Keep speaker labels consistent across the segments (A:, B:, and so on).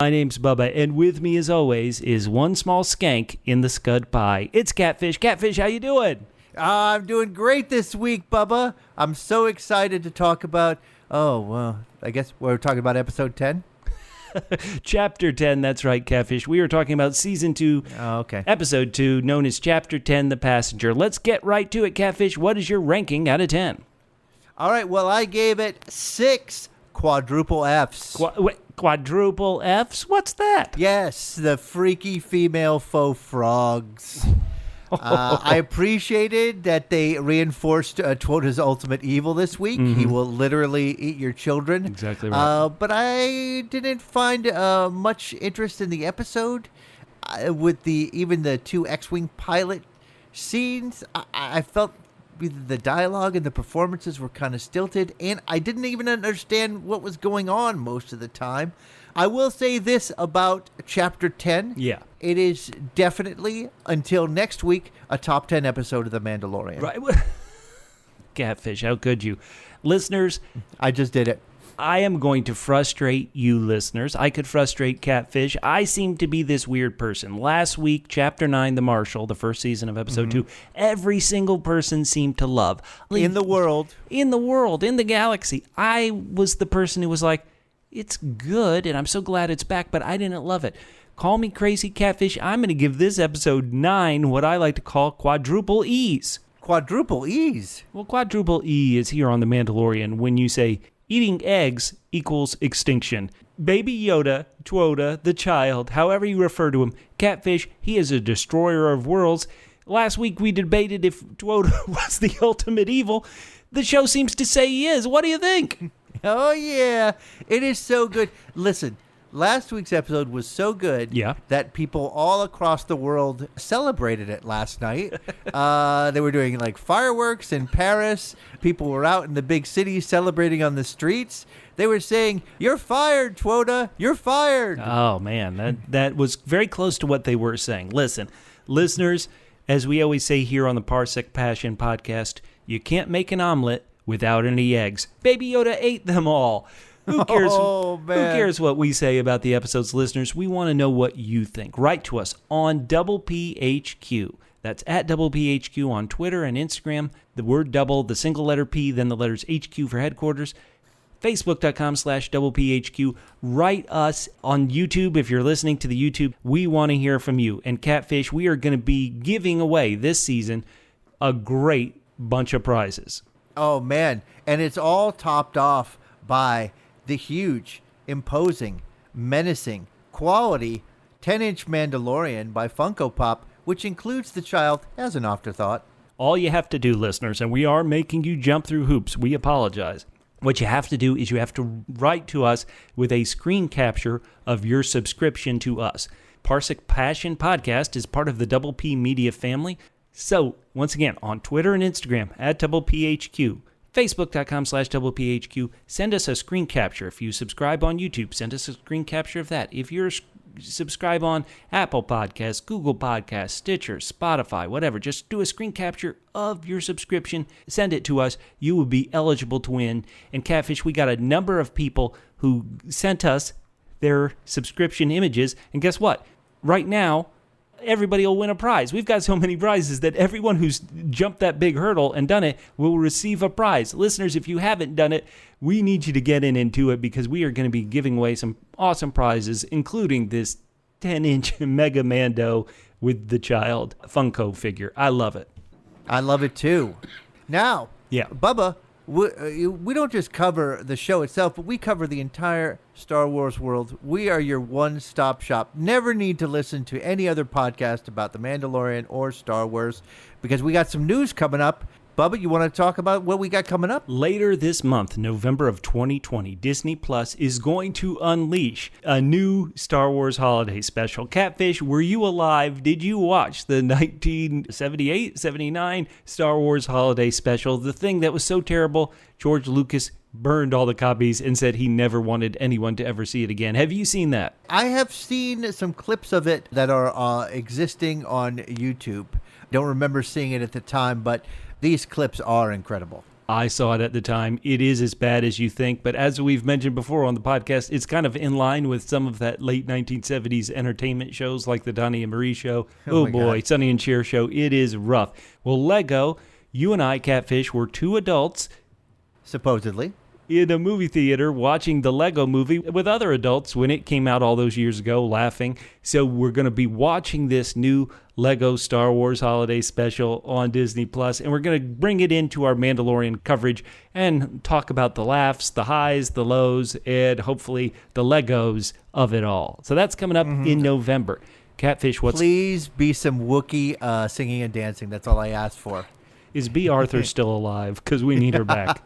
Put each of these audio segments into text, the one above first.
A: My name's Bubba, and with me, as always, is one small skank in the scud pie. It's Catfish. Catfish, how you doing?
B: I'm doing great this week, Bubba. I'm so excited to talk about, I guess we're talking about episode 10?
A: Chapter 10, that's right, Catfish. We are talking about Season 2, Episode 2, known as Chapter 10, The Passenger. Let's get right to it, Catfish. What is your ranking out of 10?
B: All right, well, I gave it 6 quadruple Fs.
A: Quadruple Fs? What's that?
B: Yes, the freaky female faux frogs. I appreciated that they reinforced Twota's ultimate evil this week. Mm-hmm. He will literally eat your children.
A: Exactly right.
B: But I didn't find much interest in the episode. With even the 2 X-Wing pilot scenes, I felt the dialogue and the performances were kind of stilted, and I didn't even understand what was going on most of the time. I will say this about Chapter 10.
A: Yeah.
B: It is definitely, until next week, a top 10 episode of The Mandalorian.
A: Right. Catfish, how could you? Listeners,
B: I just did it.
A: I am going to frustrate you listeners. I could frustrate Catfish. I seem to be this weird person. Last week, Chapter 9, The Marshal, the first season of Episode 2, every single person seemed to love.
B: In the world, in
A: the galaxy. I was the person who was like, it's good, and I'm so glad it's back, but I didn't love it. Call me crazy, Catfish. I'm going to give this Episode 9 what I like to call quadruple E's.
B: Quadruple E's?
A: Well, quadruple E is here on The Mandalorian when you say, eating eggs equals extinction. Baby Yoda, Twota, the child, however you refer to him, Catfish, he is a destroyer of worlds. Last week we debated if Twota was the ultimate evil. The show seems to say he is. What do you think?
B: Oh, yeah. It is so good. Listen, last week's episode was so good that people all across the world celebrated it last night. They were doing like fireworks in Paris. People were out in the big cities celebrating on the streets. They were saying, "You're fired, Twota. You're fired."
A: Oh, man, that was very close to what they were saying. Listen, listeners, as we always say here on the Parsec Passion podcast, you can't make an omelet without any eggs. Baby Yoda ate them all. Who cares? Who cares what we say about the episodes, listeners? We want to know what you think. Write to us on PHQ. That's at PHQ on Twitter and Instagram. The word double, the single letter P, then the letters HQ for headquarters. Facebook.com/PHQ. Write us on YouTube if you're listening to the YouTube. We want to hear from you. And Catfish, we are going to be giving away this season a great bunch of prizes.
B: Oh, man. And it's all topped off by the huge, imposing, menacing, quality 10-inch Mandalorian by Funko Pop, which includes the child as an afterthought.
A: All you have to do, listeners, and we are making you jump through hoops, we apologize. What you have to do is you have to write to us with a screen capture of your subscription to us. Parsec Passion Podcast is part of the Double P Media family. So, once again, on Twitter and Instagram, at PHQ, Facebook.com/PHQ, send us a screen capture. If you subscribe on YouTube, send us a screen capture of that. If you're subscribe on Apple Podcasts, Google Podcasts, Stitcher, Spotify, whatever, just do a screen capture of your subscription, send it to us. You will be eligible to win. And Catfish, we got a number of people who sent us their subscription images, and guess what? Right now, everybody will win a prize. We've got so many prizes that everyone who's jumped that big hurdle and done it will receive a prize. Listeners, if you haven't done it, we need you to get into it because we are going to be giving away some awesome prizes, including this 10-inch Mega Mando with the child Funko figure. I love it.
B: I love it too. Now, Bubba, we don't just cover the show itself, but we cover the entire Star Wars world. We are your one-stop shop. Never need to listen to any other podcast about The Mandalorian or Star Wars because we got some news coming up. Bubba, you want to talk about what we got coming up?
A: Later this month, November of 2020, Disney Plus is going to unleash a new Star Wars holiday special. Catfish, were you alive? Did you watch the 1978, 79 Star Wars holiday special? The thing that was so terrible, George Lucas burned all the copies and said he never wanted anyone to ever see it again. Have you seen that?
B: I have seen some clips of it that are existing on YouTube. Don't remember seeing it at the time, but these clips are incredible.
A: I saw it at the time. It is as bad as you think, but as we've mentioned before on the podcast, it's kind of in line with some of that late 1970s entertainment shows like the Donnie and Marie show. Oh boy, God. Sonny and Cher show. It is rough. Well, Lego, you and I, Catfish, were two adults.
B: Supposedly.
A: In a movie theater watching the Lego movie with other adults when it came out all those years ago, laughing. So we're going to be watching this new Lego Star Wars holiday special on Disney Plus, and we're going to bring it into our Mandalorian coverage and talk about the laughs, the highs, the lows, and hopefully the Legos of it all. So that's coming up in November. Catfish,
B: Please be some Wookiee singing and dancing. That's all I ask for.
A: Is B. Arthur still alive? Because we need her back.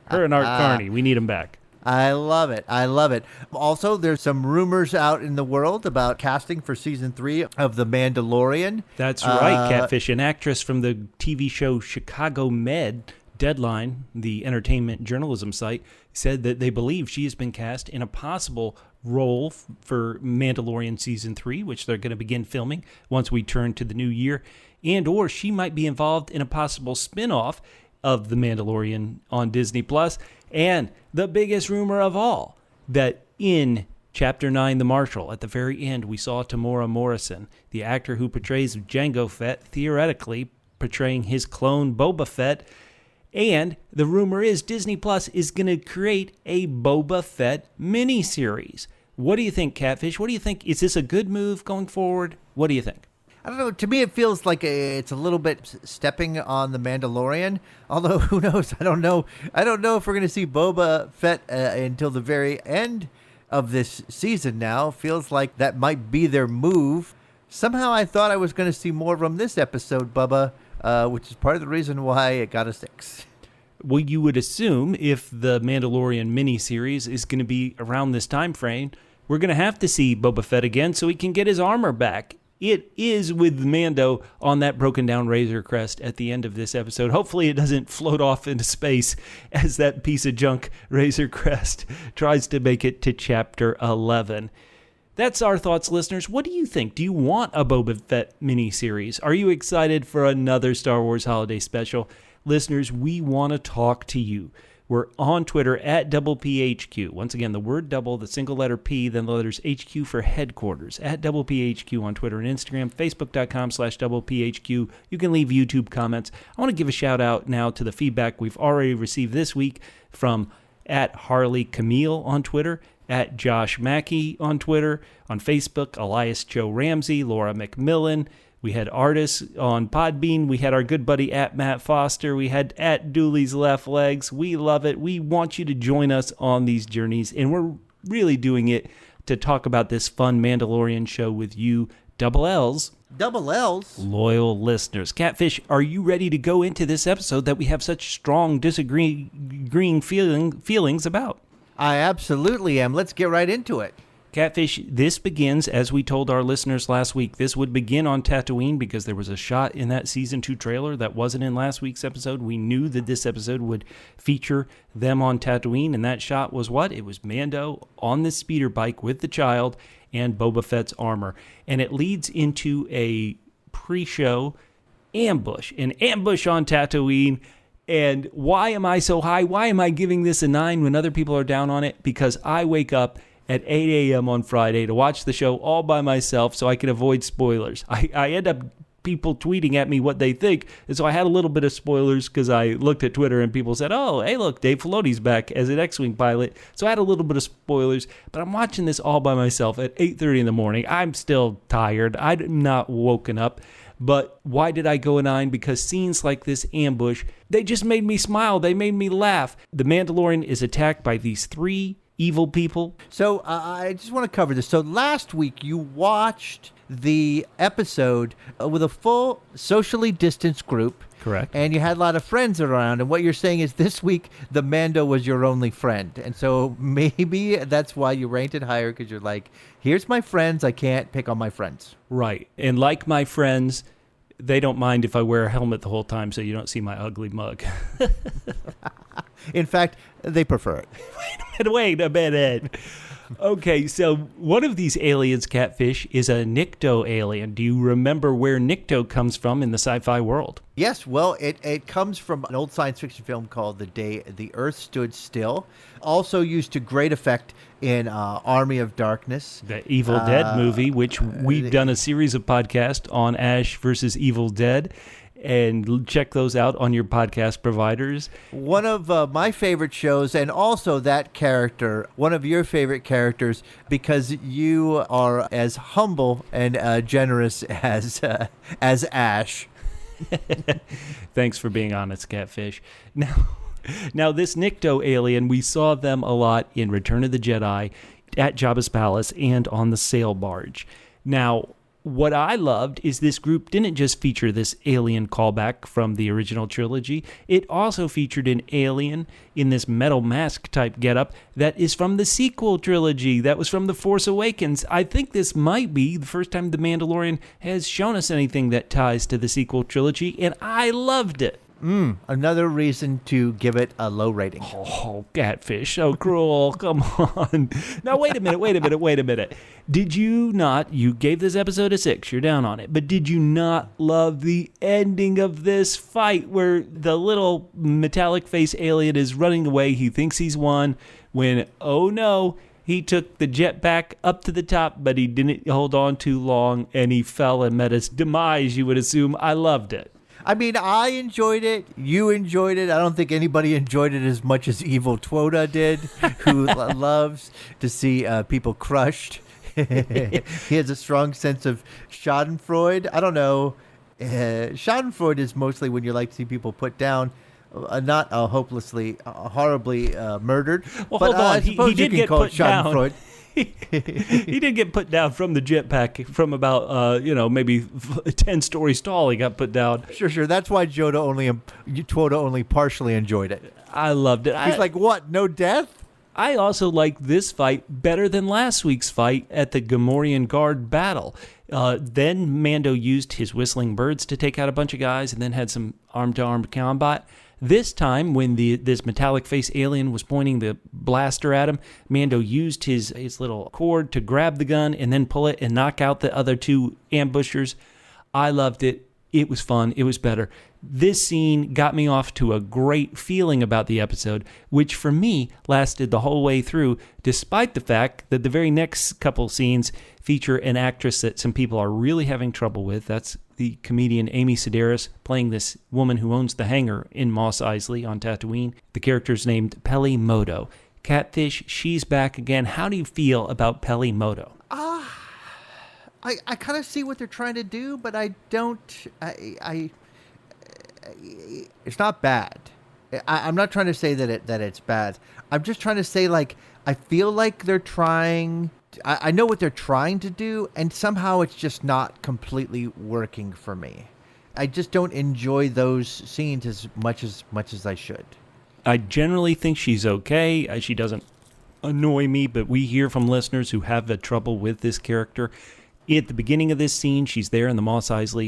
A: Her and Art Carney, we need them back.
B: I love it. I love it. Also, there's some rumors out in the world about casting for season 3 of The Mandalorian.
A: That's right, Catfish. An actress from the TV show Chicago Med, Deadline, the entertainment journalism site, said that they believe she has been cast in a possible role for Mandalorian season 3, which they're going to begin filming once we turn to the new year. And or she might be involved in a possible spin-off of The Mandalorian on Disney Plus. And the biggest rumor of all, that in Chapter 9, The Marshal, at the very end, we saw Tamora Morrison, the actor who portrays Jango Fett, theoretically portraying his clone Boba Fett. And the rumor is Disney Plus is going to create a Boba Fett miniseries. What do you think, Catfish? What do you think? Is this a good move going forward? What do you think?
B: I don't know. To me, it feels like it's a little bit stepping on the Mandalorian. Although, who knows? I don't know. I don't know if we're going to see Boba Fett until the very end of this season now. Feels like that might be their move. Somehow I thought I was going to see more from this episode, Bubba, which is part of the reason why it got a 6.
A: Well, you would assume if the Mandalorian miniseries is going to be around this time frame, we're going to have to see Boba Fett again so he can get his armor back. It is with Mando on that broken down Razor Crest at the end of this episode. Hopefully it doesn't float off into space as that piece of junk Razor Crest tries to make it to Chapter 11. That's our thoughts, listeners. What do you think? Do you want a Boba Fett miniseries? Are you excited for another Star Wars holiday special? Listeners, we want to talk to you. We're on Twitter at DoublePHQ. Once again, the word double, the single letter P, then the letters HQ for headquarters. At DoublePHQ on Twitter and Instagram, Facebook.com/DoublePHQ. You can leave YouTube comments. I want to give a shout out now to the feedback we've already received this week from at Harley Camille on Twitter, at Josh Mackey on Twitter, on Facebook, Elias Joe Ramsey, Laura McMillan. We had artists on Podbean. We had our good buddy at Matt Foster. We had at Dooley's Left Legs. We love it. We want you to join us on these journeys, and we're really doing it to talk about this fun Mandalorian show with you, double L's.
B: Double L's?
A: Loyal listeners. Catfish, are you ready to go into this episode that we have such strong disagreeing feelings about?
B: I absolutely am. Let's get right into it.
A: Catfish, this begins, as we told our listeners last week, this would begin on Tatooine because there was a shot in that Season 2 trailer that wasn't in last week's episode. We knew that this episode would feature them on Tatooine, and that shot was what? It was Mando on this speeder bike with the child and Boba Fett's armor. And it leads into a pre-show ambush, an ambush on Tatooine. And why am I so high? Why am I giving this a 9 when other people are down on it? Because I wake up at 8 a.m. on Friday to watch the show all by myself so I can avoid spoilers. I end up people tweeting at me what they think, and so I had a little bit of spoilers because I looked at Twitter and people said, oh, hey, look, Dave Filoni's back as an X-Wing pilot. So I had a little bit of spoilers, but I'm watching this all by myself at 8:30 in the morning. I'm still tired. I'm not woken up. But why did I go a 9? Because scenes like this ambush, they just made me smile. They made me laugh. The Mandalorian is attacked by these 3 evil people.
B: So I just want to cover this. So last week you watched the episode with a full socially distanced group.
A: Correct.
B: And you had a lot of friends around. And what you're saying is this week the Mando was your only friend. And so maybe that's why you ranked it higher, because you're like, here's my friends. I can't pick on my friends.
A: Right. And like my friends, they don't mind if I wear a helmet the whole time so you don't see my ugly mug.
B: In fact, they prefer it.
A: Wait a minute. Okay, so one of these aliens, Catfish, is a Nikto alien. Do you remember where Nikto comes from in the sci-fi world?
B: Yes, well, it comes from an old science fiction film called The Day the Earth Stood Still, also used to great effect in Army of Darkness.
A: The Evil Dead movie, which we've done a series of podcasts on Ash versus Evil Dead, and check those out on your podcast providers.
B: One of my favorite shows, and also that character, one of your favorite characters, because you are as humble and generous as Ash.
A: Thanks for being honest, Catfish. Now, this Nikto alien, we saw them a lot in Return of the Jedi, at Jabba's palace, and on the sail barge. Now, what I loved is this group didn't just feature this alien callback from the original trilogy. It also featured an alien in this metal mask type getup that is from the sequel trilogy. That was from The Force Awakens. I think this might be the first time The Mandalorian has shown us anything that ties to the sequel trilogy, and I loved it.
B: Another reason to give it a low rating.
A: Oh, Catfish, so cruel. Come on. Now, wait a minute. Did you not, you gave this episode a 6, you're down on it, but did you not love the ending of this fight where the little metallic face alien is running away? He thinks he's won when, oh no, he took the jetpack up to the top, but he didn't hold on too long and he fell and met his demise, you would assume. I loved it.
B: I mean, I enjoyed it. You enjoyed it. I don't think anybody enjoyed it as much as Evil Twoda did, who loves to see people crushed. He has a strong sense of schadenfreude. I don't know. Schadenfreude is mostly when you like to see people put down, not hopelessly, horribly murdered.
A: Well,
B: but
A: hold on.
B: I suppose
A: he did
B: you can
A: get
B: call
A: put
B: it
A: down.
B: schadenfreude.
A: He did get put down from the jetpack from about, maybe 10 stories tall. He got put down.
B: Sure. That's why Twoda only partially enjoyed it.
A: I loved it.
B: He's like, what? No death?
A: I also liked this fight better than last week's fight at the Gamorrean Guard battle. Then Mando used his whistling birds to take out a bunch of guys and then had some arm-to-arm combat. This time, when this metallic face alien was pointing the blaster at him, Mando used his little cord to grab the gun and then pull it and knock out the other two ambushers. I loved it. It was fun. It was better. This scene got me off to a great feeling about the episode, which for me lasted the whole way through, despite the fact that the very next couple scenes feature an actress that some people are really having trouble with. That's the comedian Amy Sedaris playing this woman who owns the hangar in Mos Eisley on Tatooine. The character's named Peli Motto. Catfish, she's back again. How do you feel about Peli Motto?
B: I kind of see what they're trying to do, but I don't. It's not bad. I'm not trying to say that it's bad. I'm just trying to say, like, I feel like they're trying. I know what they're trying to do, and somehow it's just not completely working for me. I just don't enjoy those scenes as much as I should.
A: I generally think she's okay. She doesn't annoy me, but we hear from listeners who have had trouble with this character. At the beginning of this scene, she's there in the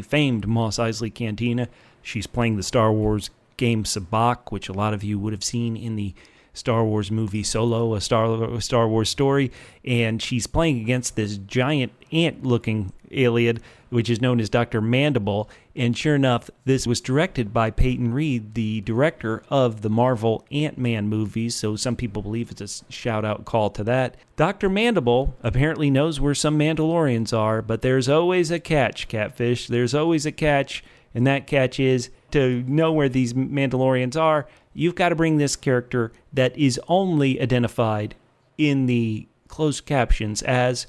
A: famed Mos Eisley Cantina. She's playing the Star Wars game Sabacc, which a lot of you would have seen in the Star Wars movie Solo, a Star Wars story. And she's playing against this giant ant-looking alien, which is known as Dr. Mandible. And sure enough, this was directed by Peyton Reed, the director of the Marvel Ant-Man movies, so some people believe it's a shout-out call to that. Dr. Mandible apparently knows where some Mandalorians are, but there's always a catch, Catfish. There's always a catch, and that catch is to know where these Mandalorians are, you've got to bring this character that is only identified in the closed captions as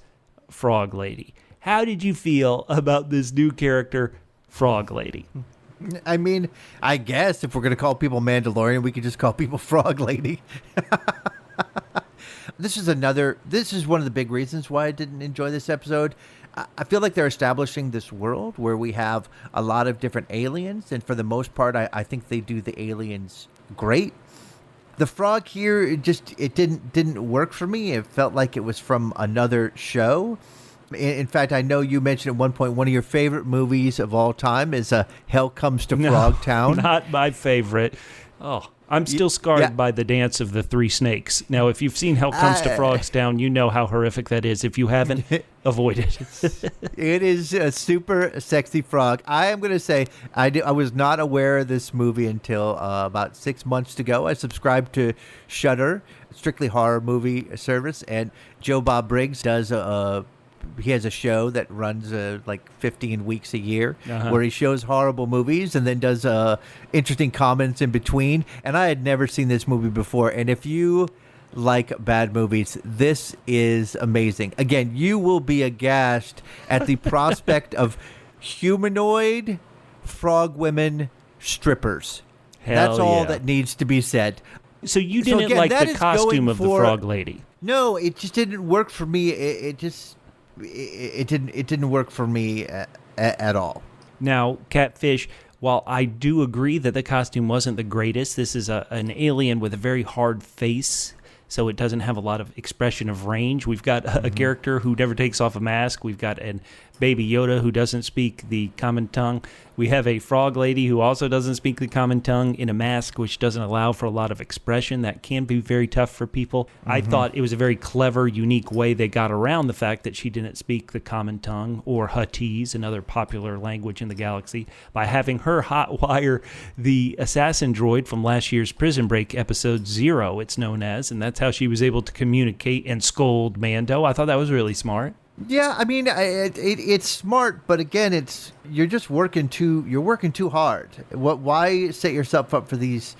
A: Frog Lady. How did you feel about this new character, Frog Lady?
B: I mean, I guess if we're going to call people Mandalorian, we could just call people Frog Lady. This is one of the big reasons why I didn't enjoy this episode. I feel like they're establishing this world where we have a lot of different aliens, and for the most part, I think they do the aliens great. The frog here, it didn't work for me. It felt like it was from another show. In fact, I know you mentioned at one point one of your favorite movies of all time is Hell Comes to Frog Town.
A: Not my favorite. Oh, I'm still scarred by the dance of the three snakes. Now, if you've seen Hell Comes to Frogs Town, you know how horrific that is. If you haven't, avoid it.
B: It is a super sexy frog. I am going to say I was not aware of this movie until about 6 months ago. I subscribed to Shudder, strictly horror movie service, and Joe Bob Briggs does he has a show that runs like 15 weeks a year where he shows horrible movies and then does interesting comments in between. And I had never seen this movie before. And if you like bad movies, this is amazing. Again, you will be aghast at the prospect of humanoid frog women strippers. That's all that needs to be said.
A: So you didn't like the costume of the frog lady?
B: No, it just didn't work for me. It didn't work for me at all.
A: Now, Catfish, while I do agree that the costume wasn't the greatest, this is an alien with a very hard face, so it doesn't have a lot of expression of range. We've got a character who never takes off a mask. We've got an Baby Yoda who doesn't speak the common tongue. We have a frog lady who also doesn't speak the common tongue in a mask, which doesn't allow for a lot of expression. That can be very tough for people. I thought it was a very clever, unique way they got around the fact that she didn't speak the common tongue, or Huttese, another popular language in the galaxy, by having her hotwire the assassin droid from last year's Prison Break episode 0, it's known as, and that's how she was able to communicate and scold Mando. I thought that was really smart.
B: Yeah, I mean, it's smart, but again, you're working too hard. Why set yourself up for these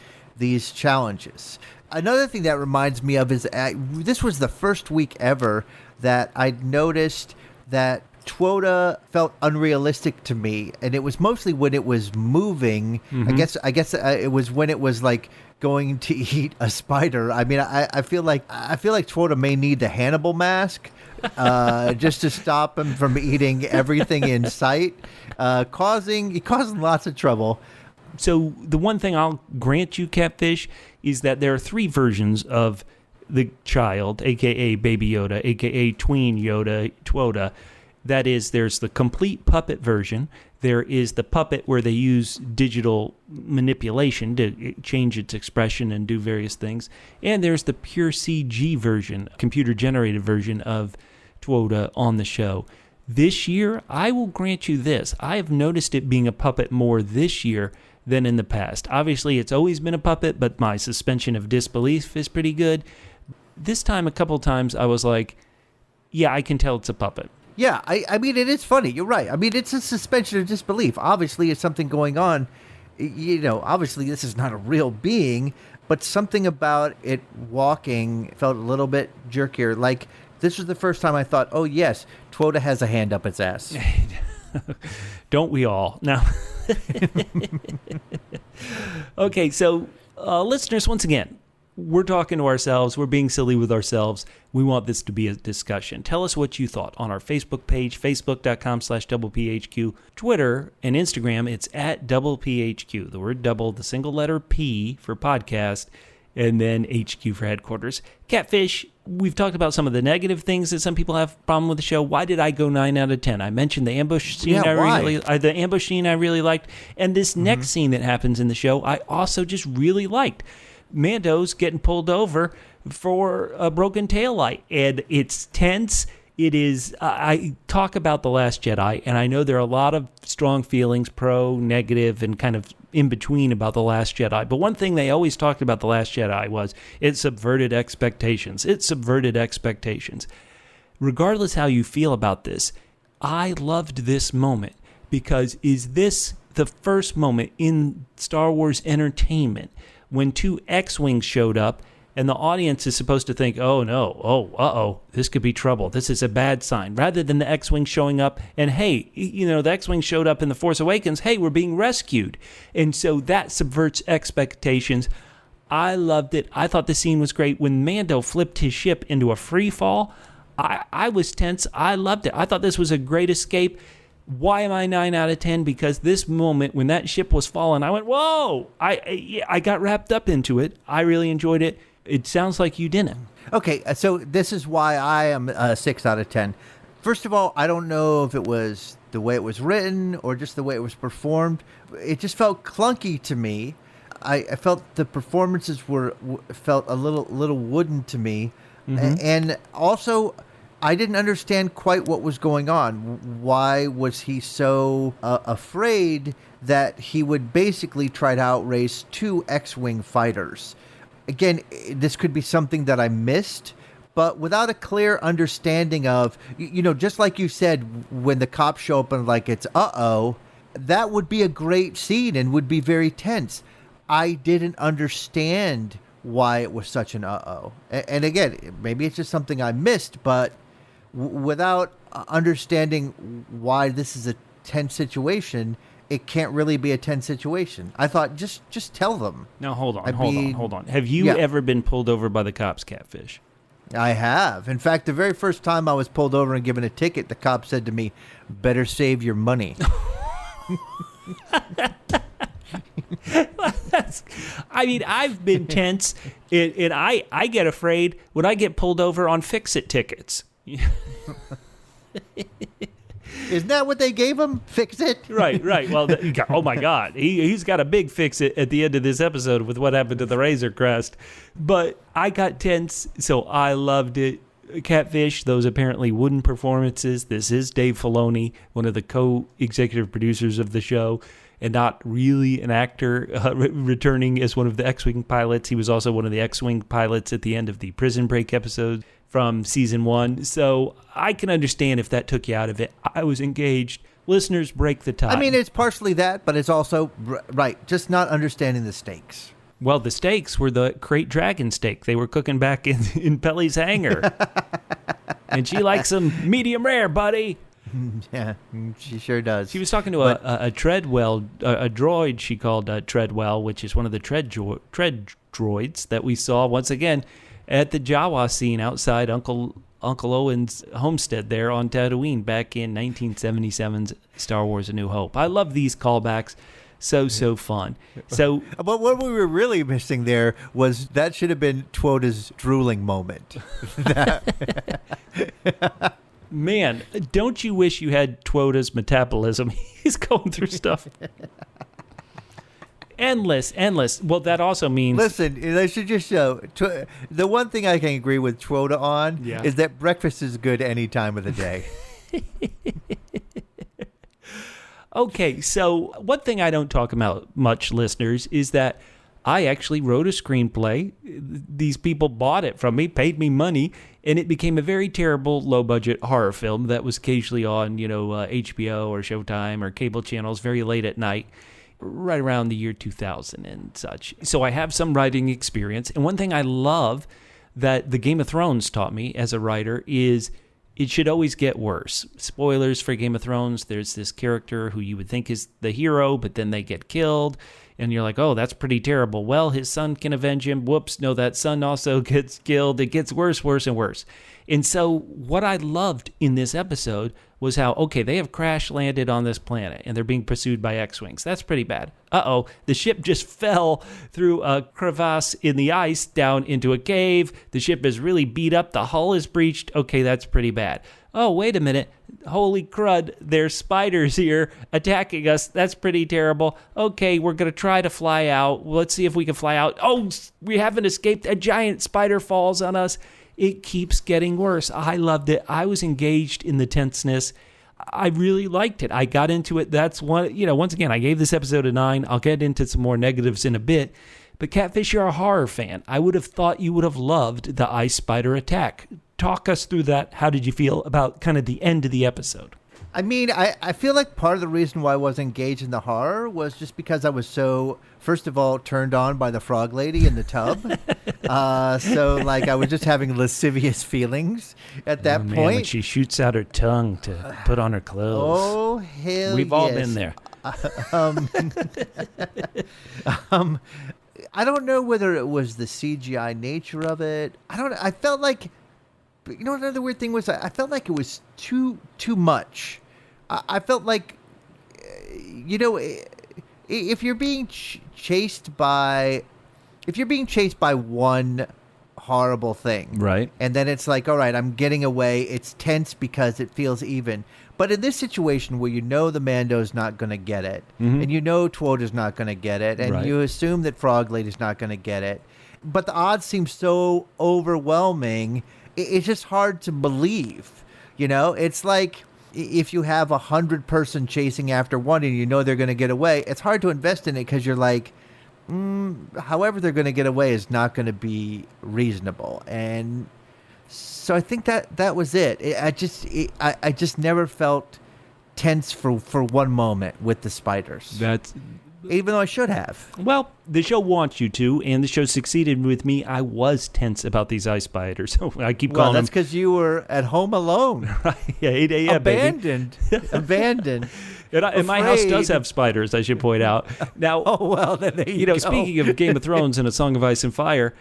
B: challenges? Another thing that reminds me of is this was the first week ever that I noticed that Twota felt unrealistic to me, and it was mostly when it was moving. I guess it was when it was like going to eat a spider. I mean, I feel like Twota may need the Hannibal mask. Just to stop him from eating everything in sight, causing lots of trouble.
A: So the one thing I'll grant you, Catfish, is that there are 3 versions of the child, a.k.a. Baby Yoda, a.k.a. Tween Yoda, Twota. That is, there's the complete puppet version. There is the puppet where they use digital manipulation to change its expression and do various things. And there's the pure CG version, computer-generated version of Twota on the show. This year, I will grant you this. I have noticed it being a puppet more this year than in the past. Obviously, it's always been a puppet, but my suspension of disbelief is pretty good. This time, a couple times, I was like, yeah, I can tell it's a puppet.
B: Yeah, I mean, it is funny. You're right. I mean, it's a suspension of disbelief. Obviously, it's something going on. You know, obviously, this is not a real being, but something about it walking felt a little bit jerkier. Like, this was the first time I thought, oh, yes, Twota has a hand up its ass.
A: Don't we all? Now, okay, so listeners, once again, we're talking to ourselves. We're being silly with ourselves. We want this to be a discussion. Tell us what you thought on our Facebook page, facebook.com/doublephq. Twitter and Instagram, it's at doublephq. The word double, the single letter P for podcast, and then HQ for headquarters. Catfish, we've talked about some of the negative things that some people have problem with the show. Why did I go 9 out of 10? I mentioned the ambush scene. The ambush scene I really liked. And this next scene that happens in the show, I also just really liked. Mando's getting pulled over for a broken taillight, and it's tense. It is, I talk about The Last Jedi, and I know there are a lot of strong feelings, pro, negative, and kind of in between about The Last Jedi. But one thing they always talked about The Last Jedi was it subverted expectations. It subverted expectations. Regardless how you feel about this, I loved this moment, because is this the first moment in Star Wars entertainment when 2 X-Wings showed up and the audience is supposed to think, oh no, this could be trouble. This is a bad sign. Rather than the X-Wing showing up and, hey, you know, the X-Wing showed up in The Force Awakens. Hey, we're being rescued. And so that subverts expectations. I loved it. I thought the scene was great. When Mando flipped his ship into a free fall, I was tense. I loved it. I thought this was a great escape. Why am I 9 out of 10? Because this moment, when that ship was falling, I went, whoa! I got wrapped up into it. I really enjoyed it. It sounds like you didn't.
B: Okay, so this is why I am 6 out of 10. First of all, I don't know if it was the way it was written or just the way it was performed. It just felt clunky to me. I felt the performances felt a little wooden to me, and also I didn't understand quite what was going on. Why was he so afraid that he would basically try to outrace two X-wing fighters? Again, this could be something that I missed, but without a clear understanding of, just like you said, when the cops show up and like it's uh-oh, that would be a great scene and would be very tense. I didn't understand why it was such an uh-oh. And again, maybe it's just something I missed, but without understanding why this is a tense situation, it can't really be a tense situation. I thought, just tell them.
A: Now, hold on. Have you ever been pulled over by the cops, Catfish?
B: I have. In fact, the very first time I was pulled over and given a ticket, the cop said to me, "Better save your money."
A: I've been tense, and I get afraid when I get pulled over on fix-it tickets.
B: Isn't that what they gave him? Fix it?
A: Right. Well, oh my God. He's got a big fix it at the end of this episode with what happened to the Razor Crest. But I got tense, so I loved it. Catfish, those apparently wooden performances. This is Dave Filoni, one of the co-executive producers of the show, and not really an actor returning as one of the X-Wing pilots. He was also one of the X-Wing pilots at the end of the Prison Break episode from season 1. So I can understand if that took you out of it. I was engaged. Listeners, break the tie.
B: I mean, it's partially that, but it's also, right, just not understanding the stakes.
A: Well, the steaks were the Crate Dragon steak they were cooking back in Pelly's hangar. And she likes them medium rare, buddy.
B: Yeah, she sure does.
A: She was talking to a Treadwell, a droid she called Treadwell, which is one of the tread droids that we saw once again at the Jawa scene outside Uncle Owen's homestead there on Tatooine back in 1977's Star Wars A New Hope. I love these callbacks. So fun. So,
B: but what we were really missing there was that should have been Twoda's drooling moment.
A: Man, don't you wish you had Twoda's metabolism? He's going through stuff. Endless. Well, that also means...
B: Listen, they should just show... The one thing I can agree with Twoda on is that breakfast is good any time of the day.
A: Okay, so one thing I don't talk about much, listeners, is that I actually wrote a screenplay. These people bought it from me, paid me money, and it became a very terrible low-budget horror film that was occasionally on, HBO or Showtime or cable channels very late at night, right around the year 2000 and such. So I have some writing experience, and one thing I love that the Game of Thrones taught me as a writer is it should always get worse. Spoilers for Game of Thrones. There's this character who you would think is the hero, but then they get killed. And you're like, oh, that's pretty terrible. Well, his son can avenge him. Whoops, no, that son also gets killed. It gets worse, and worse. And so what I loved in this episode was how, okay, they have crash landed on this planet and they're being pursued by X-Wings. That's pretty bad. Uh-oh, the ship just fell through a crevasse in the ice down into a cave. The ship is really beat up. The hull is breached. Okay, that's pretty bad. Oh, wait a minute. Holy crud, there's spiders here attacking us. That's pretty terrible. Okay, we're going to try to fly out. Let's see if we can fly out. Oh, we haven't escaped. A giant spider falls on us. It keeps getting worse. I loved it. I was engaged in the tenseness. I really liked it. I got into it. That's one, once again, I gave this episode a 9. I'll get into some more negatives in a bit. But Catfish, you're a horror fan. I would have thought you would have loved the ice spider attack. Talk us through that. How did you feel about kind of the end of the episode?
B: I mean, I feel like part of the reason why I was engaged in the horror was just because I was so, first of all, turned on by the frog lady in the tub. So, like, I was just having lascivious feelings at that point.
A: When she shoots out her tongue to put on her clothes.
B: Oh, hell
A: We've all been there.
B: I don't know whether it was the CGI nature of it. I felt like, another weird thing was I felt like it was too much. I felt like, if you're being chased by one horrible thing.
A: Right.
B: And then it's like, all right, I'm getting away. It's tense because it feels even. But in this situation where you know the Mando's not going to get it, and you know Twota's not going to get it, and you assume that Frog Lady's not going to get it, but the odds seem so overwhelming, it's just hard to believe. You know, it's like if you have 100-person chasing after one and you know they're going to get away, it's hard to invest in it because you're like, however they're going to get away is not going to be reasonable. And so I think that was it. I just never felt tense for one moment with the spiders. Even though I should have.
A: Well, the show wants you to, and the show succeeded with me. I was tense about these ice spiders. So I keep calling
B: that's because you were at home alone.
A: Yeah, 8 a.m.
B: Abandoned. Abandoned.
A: And my house does have spiders, I should point out. Now,
B: then there you go.
A: Speaking of Game of Thrones and A Song of Ice and Fire,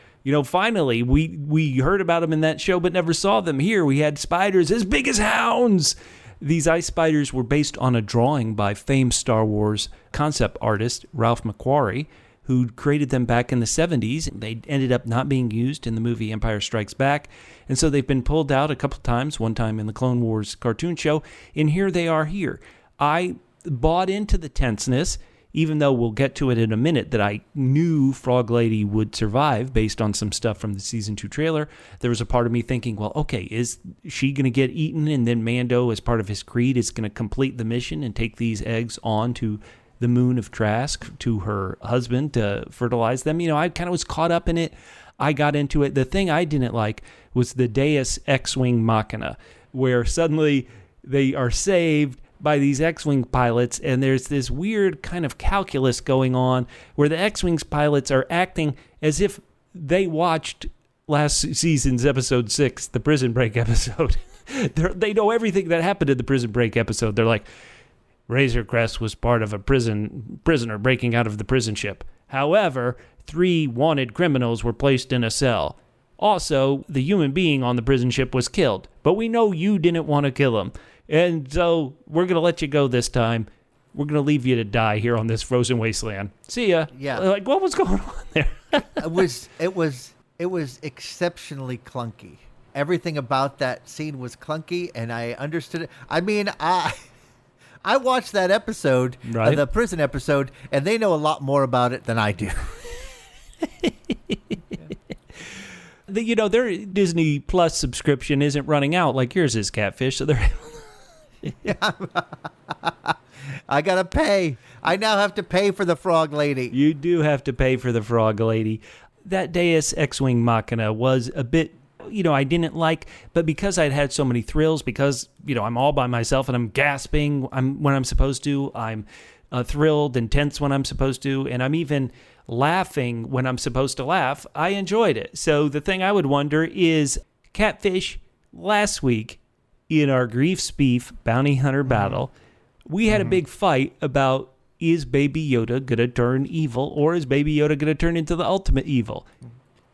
A: finally we heard about them in that show but never saw them. Here we had spiders as big as hounds. These ice spiders were based on a drawing by famed Star Wars concept artist Ralph McQuarrie, who created them back in the 70s. They ended up not being used in the movie Empire Strikes Back, and so they've been pulled out a couple times, one time in the Clone Wars cartoon show, and here they are here. I bought into the tenseness, even though we'll get to it in a minute, that I knew Frog Lady would survive based on some stuff from the Season 2 trailer. There was a part of me thinking, well, okay, is she going to get eaten? And then Mando, as part of his creed, is going to complete the mission and take these eggs on to the moon of Trask, to her husband, to fertilize them. I kind of was caught up in it. I got into it. The thing I didn't like was the Deus X-Wing Machina, where suddenly they are saved by these X-Wing pilots, and there's this weird kind of calculus going on where the X-Wing pilots are acting as if they watched last season's episode 6, the Prison Break episode. They know everything that happened in the Prison Break episode. They're like, Razor Crest was part of a prisoner breaking out of the prison ship. However, 3 wanted criminals were placed in a cell. Also, the human being on the prison ship was killed, but we know you didn't want to kill him. And so we're going to let you go this time. We're going to leave you to die here on this frozen wasteland. See ya.
B: Yeah.
A: Like, what was going on there?
B: It was exceptionally clunky. Everything about that scene was clunky, and I understood it. I mean, I watched that episode,
A: right?
B: The prison episode, and they know a lot more about it than I do.
A: Their Disney Plus subscription isn't running out like yours is, Catfish, so they're...
B: Yeah. I gotta pay. I now have to pay for the Frog Lady.
A: You do have to pay for the Frog Lady. That Deus X-Wing Machina was a bit, I didn't like, but because I'd had so many thrills, because, I'm all by myself and I'm gasping when I'm supposed to, I'm thrilled and tense when I'm supposed to, and I'm even laughing when I'm supposed to laugh, I enjoyed it. So the thing I would wonder is, Catfish, last week, in our Grief's Beef Bounty Hunter battle, we had a big fight about, is Baby Yoda going to turn evil, or is Baby Yoda going to turn into the ultimate evil?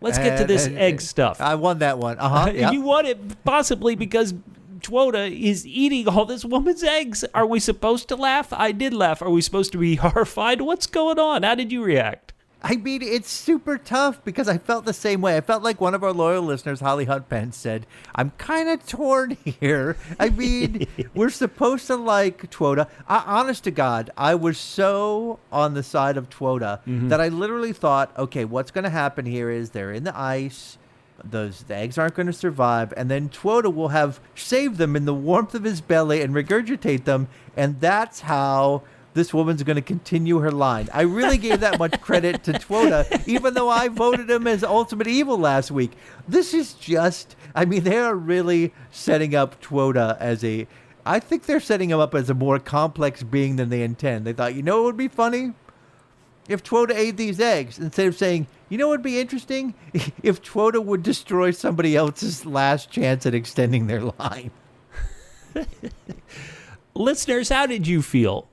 A: Let's get to this egg stuff.
B: I won that one. Yep.
A: You won it possibly because Twota is eating all this woman's eggs. Are we supposed to laugh? I did laugh. Are we supposed to be horrified? What's going on? How did you react?
B: I mean, it's super tough because I felt the same way. I felt like one of our loyal listeners, Holly Huntpen, said, I'm kind of torn here. I mean, we're supposed to like Twota. Honest to God, I was so on the side of Twota that I literally thought, okay, what's going to happen here is they're in the ice. The eggs aren't going to survive. And then Twota will have saved them in the warmth of his belly and regurgitate them. And that's how this woman's going to continue her line. I really gave that much credit to Twota, even though I voted him as ultimate evil last week. This is just, they are really setting up Twota I think they're setting him up as a more complex being than they intend. They thought, what would be funny? If Twota ate these eggs, instead of saying, what would be interesting? If Twota would destroy somebody else's last chance at extending their line.
A: Listeners, how did you feel?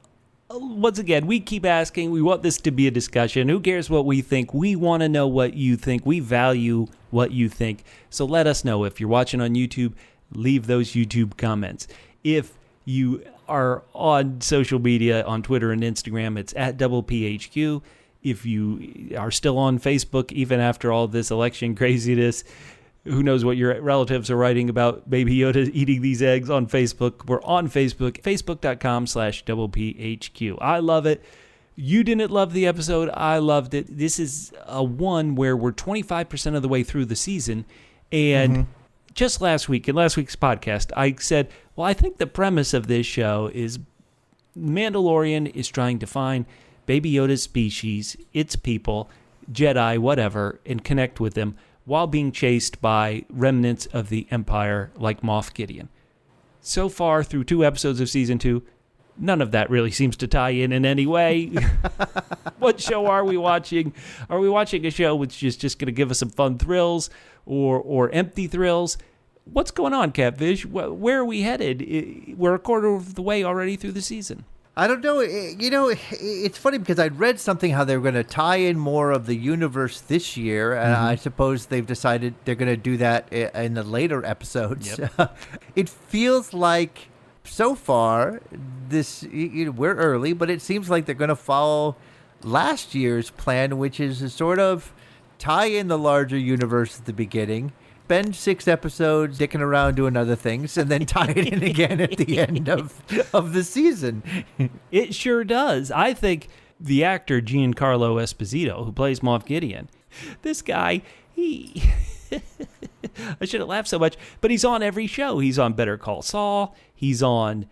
A: Once again, we keep asking. We want this to be a discussion. Who cares what we think? We want to know what you think. We value what you think. So let us know. If you're watching on YouTube, leave those YouTube comments. If you are on social media, on Twitter and Instagram, it's @PHQ. If you are still on Facebook, even after all this election craziness, who knows what your relatives are writing about Baby Yoda eating these eggs on Facebook. We're on Facebook, facebook.com/PPHQ. I love it. You didn't love the episode. I loved it. This is a one where we're 25% of the way through the season. And just last week, in last week's podcast, I said, well, I think the premise of this show is Mandalorian is trying to find Baby Yoda's species, its people, Jedi, whatever, and connect with them while being chased by remnants of the Empire like Moff Gideon. So far, through 2 episodes of Season 2, none of that really seems to tie in any way. What show are we watching? Are we watching a show which is just going to give us some fun thrills or empty thrills? What's going on, Catfish? Where are we headed? We're a quarter of the way already through the season.
B: I don't know. It's funny because I'd read something how they were going to tie in more of the universe this year, and I suppose they've decided they're going to do that in the later episodes. Yep. It feels like so far we're early, but it seems like they're going to follow last year's plan, which is to sort of tie in the larger universe at the beginning, spend 6 episodes dicking around doing other things, and then tie it in again at the end of the season.
A: It sure does. I think the actor Giancarlo Esposito, who plays Moff Gideon, this guy, I shouldn't laugh so much, but he's on every show. He's on Better Call Saul. He's on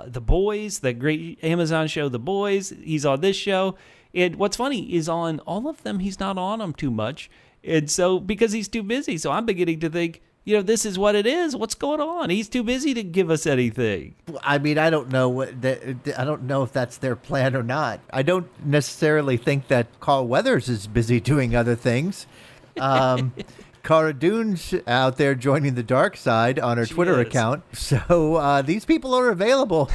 A: The Boys, that great Amazon show, The Boys. He's on this show. And what's funny is on all of them, he's not on them too much. And so, because he's too busy, so I'm beginning to think, this is what it is. What's going on? He's too busy to give us anything.
B: I mean, I don't know I don't know if that's their plan or not. I don't necessarily think that Carl Weathers is busy doing other things. Cara Dune's out there joining the dark side on her Twitter account. So these people are available.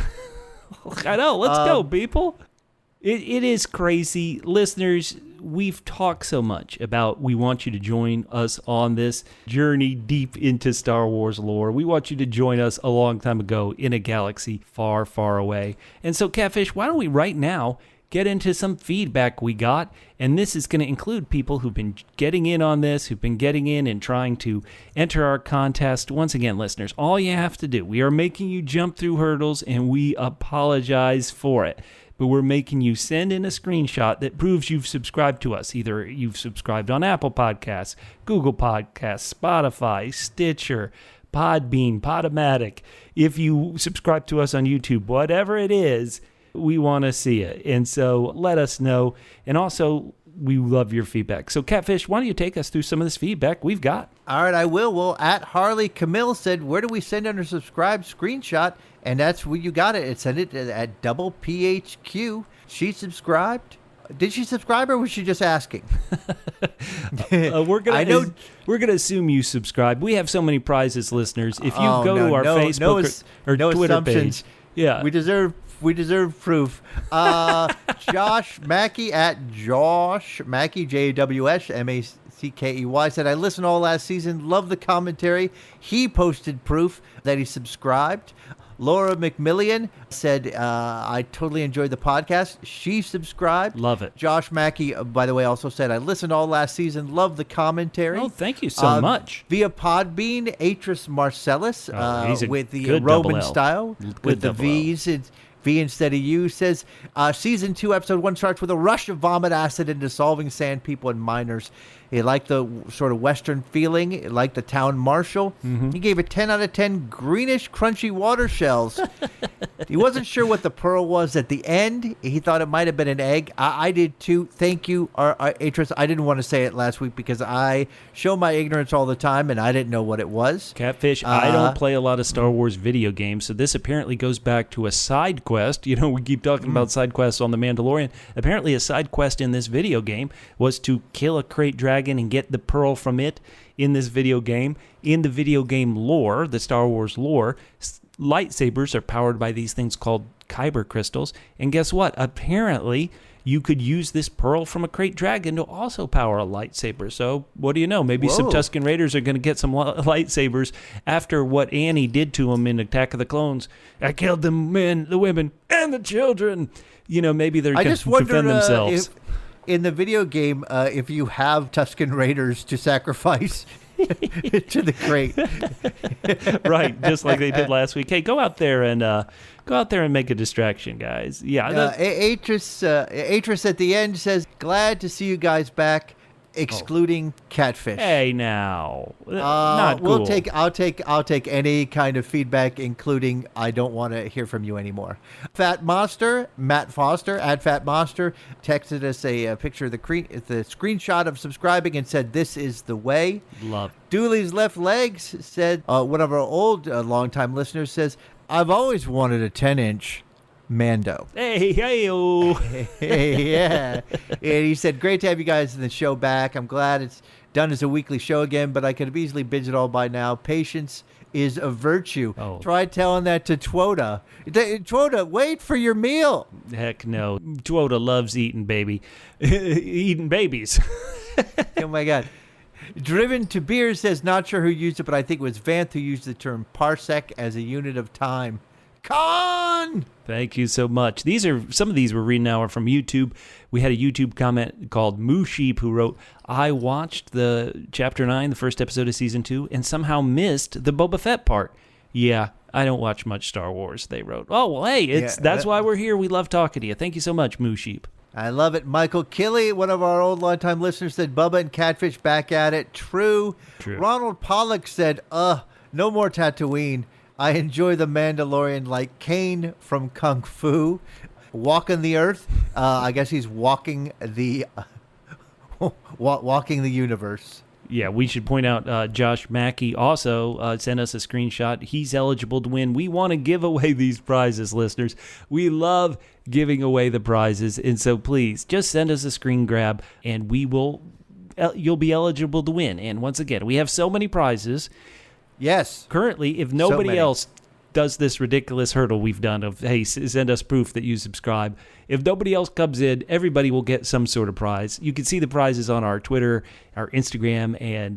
A: I know. Let's go, people. It is crazy. Listeners, we've talked so much about we want you to join us on this journey deep into Star Wars lore. We want you to join us a long time ago in a galaxy far, far away. And so, Catfish, why don't we right now get into some feedback we got? And this is going to include people who've been getting in on this, who've been getting in and trying to enter our contest. Once again, listeners, all you have to do, we are making you jump through hurdles, and we apologize for it. But we're making you send in a screenshot that proves you've subscribed to us. Either you've subscribed on Apple Podcasts, Google Podcasts, Spotify, Stitcher, Podbean, Podomatic. If you subscribe to us on YouTube, whatever it is, we want to see it. And so let us know. And also, we love your feedback. So, Catfish, why don't you take us through some of this feedback we've got?
B: All right, I will. Well, at Harley Camille said, where do we send under subscribe screenshot? And that's where you got it. It sent it at double PHQ. She subscribed. Did she subscribe or was she just asking?
A: We're gonna assume you subscribe. We have so many prizes, listeners. If you go to our Facebook or Twitter page,
B: yeah, we deserve proof. Josh Mackey at Josh Mackey JWSMACKEY said, I listened all last season. Love the commentary. He posted proof that he subscribed. Laura McMillian said, I totally enjoyed the podcast. She subscribed.
A: Love it.
B: Josh Mackey, by the way, also said, I listened all last season. Love the commentary.
A: Oh, thank you so much.
B: Via Podbean, Atris Marcellus with the Roman style, with the V's. V instead of U says, Season 2, Episode 1 starts with a rush of vomit acid and dissolving sand people and miners. He liked the sort of Western feeling. He liked the town marshal. He gave it 10 out of 10 greenish, crunchy water shells. He wasn't sure what the pearl was at the end. He thought it might have been an egg. I did too. Thank you, Atris. I didn't want to say it last week because I show my ignorance all the time, and I didn't know what it was.
A: Catfish, I don't play a lot of Star Wars video games, so this apparently goes back to a side quest. We keep talking about side quests on The Mandalorian. Apparently, a side quest in this video game was to kill a crate dragon and get the pearl from it in this video game. In the video game lore, the Star Wars lore, lightsabers are powered by these things called kyber crystals. And guess what? Apparently, you could use this pearl from a crate dragon to also power a lightsaber. So, what do you know? Maybe some Tusken Raiders are going to get some lightsabers after what Annie did to them in Attack of the Clones. I killed the men, the women, and the children. Maybe they're going to defend themselves.
B: in the video game, if you have Tusken Raiders to sacrifice to the crate.
A: Right, just like they did last week. Hey, go out there and make a distraction, guys. Yeah.
B: Atris at the end says, "Glad to see you guys back." Excluding catfish.
A: Hey, now, not cool.
B: I'll take any kind of feedback, including I don't want to hear from you anymore. Matt Foster at Fat Monster texted us a picture of the screenshot of subscribing and said, "This is the way."
A: Love.
B: Dooley's Left Legs said, one of our old longtime listeners says, "I've always wanted a 10-inch Mando."
A: Hey,
B: yeah. And he said, "Great to have you guys in the show back. I'm glad it's done as a weekly show again, but I could have easily binged it all by now. Patience is a virtue."
A: Oh.
B: Try telling that to Twota. Twota, wait for your meal.
A: Heck no. Twota loves eating eating babies.
B: Oh, my God. Driven to Beer says, "Not sure who used it, but I think it was Vanth who used the term parsec as a unit of time." Con!
A: Thank you so much. Some of these we're reading now are from YouTube. We had a YouTube comment called Moo Sheep who wrote, "I watched the Chapter 9, the first episode of Season 2, and somehow missed the Boba Fett part." Yeah, I don't watch much Star Wars, they wrote. Oh, well, hey, that's why we're here. We love talking to you. Thank you so much, Moo Sheep.
B: I love it. Michael Killey, one of our old longtime listeners, said, "Bubba and Catfish back at it." True. Ronald Pollock said, "No more Tatooine. I enjoy the Mandalorian like Kane from Kung Fu. Walking the earth." I guess he's walking the walking the universe.
A: Yeah, we should point out Josh Mackey also sent us a screenshot. He's eligible to win. We want to give away these prizes, listeners. We love giving away the prizes, and so please just send us a screen grab, and you'll be eligible to win. And once again, we have so many prizes.
B: Yes.
A: Currently, if nobody else does this ridiculous hurdle we've done of, hey, send us proof that you subscribe, if nobody else comes in, everybody will get some sort of prize. You can see the prizes on our Twitter, our Instagram, and